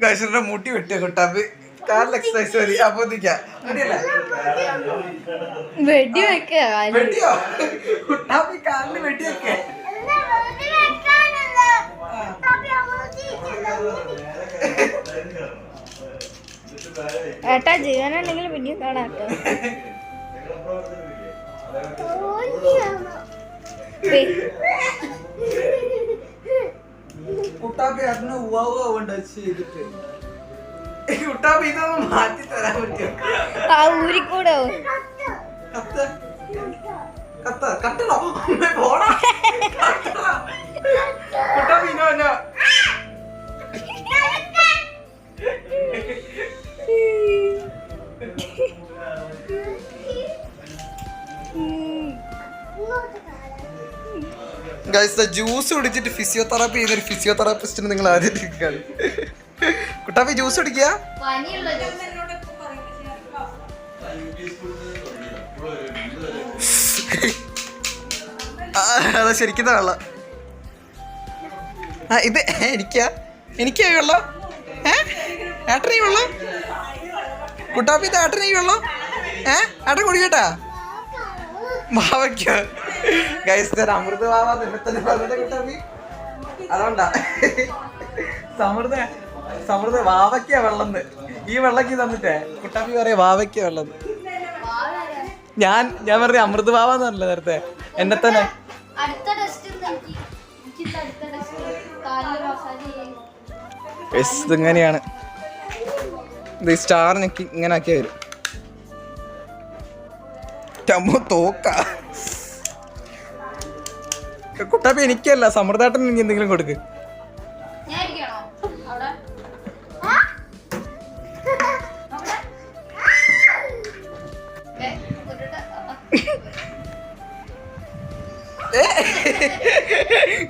കശുരുടെ മുട്ടി വെട്ടിയ കുട്ടാപ്പി കാറിൽ എക്സസൈസ് മതി അപ്പോത്തിക്കാ വെട്ടിയോ കുട്ടാപ്പി കാറിൽ വെട്ടിയൊക്കെ ഏട്ടാ ജീവനുണ്ടെങ്കിൽ പിന്നെയും കാണാട്ടോ. കുട്ടാപ്പി അതിന് ചെയ്തിട്ട് കുട്ടാപ്പി ഇതൊന്നും മാറ്റി തരാൻ പറ്റുമോ? ആ ഊരിക്കൂടോ കത്തണോ പോടാ കുട്ടാപ്പി ഇനോ ജ്യൂസ് കുടിച്ചിട്ട് ഫിസിയോതെറാപ്പി ചെയ്തൊരു ഫിസിയോതെറാപ്പിസ്റ്റിന് നിങ്ങൾ ആദ്യം കേൾക്കാണ്. കുട്ടാപ്പി ജ്യൂസ് കുടിക്കുക. അതാ ശരിക്കും വെള്ളം. ആ ഇത് എനിക്കാ വെള്ളം. ഏട്ടനീ വെള്ളം കുട്ടാപ്പി ഇത് ഏട്ടനീ വെള്ളം. ഏട്ടൻ കുടിക്കട്ടാ മാവയ്ക്കോ ഗൈസ് അമൃത വാവ തന്നെ തന്നെ പറഞ്ഞത് കുട്ടാപ്പി. അതുകൊണ്ടാ സമൃദ്ധ വാവയ്ക്കാ വെള്ളം. ഈ വെള്ളക്ക് തന്നിട്ടേ കുട്ടാപ്പി പറയാ വാവയ്ക്കാ വെള്ളം. ഞാൻ പറഞ്ഞ അമൃത വാവാന്ന് പറഞ്ഞില്ല നേരത്തെ എന്നെ തന്നെ. ഇങ്ങനെയാണ് ഇത് സ്റ്റാർ ഞെക്കി ഇങ്ങനെ ആക്കിയ വരും. തോക്ക കുട്ടാപ്പി എനിക്കല്ല സമൃദ്ധാട്ടൻ എനിക്ക് എന്തെങ്കിലും കൊടുക്ക്.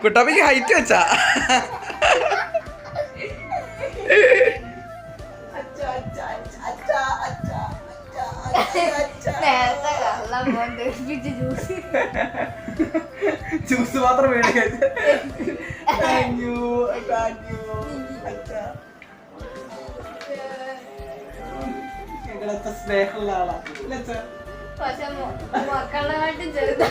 കുട്ടാപ്പിക്ക് ഹൈറ്റ് വെച്ചാ ജ്യൂസ് മാത്രം സ്നേഹമുള്ള ആളാ. പക്ഷെ മക്കളുടെ ചെറുതാ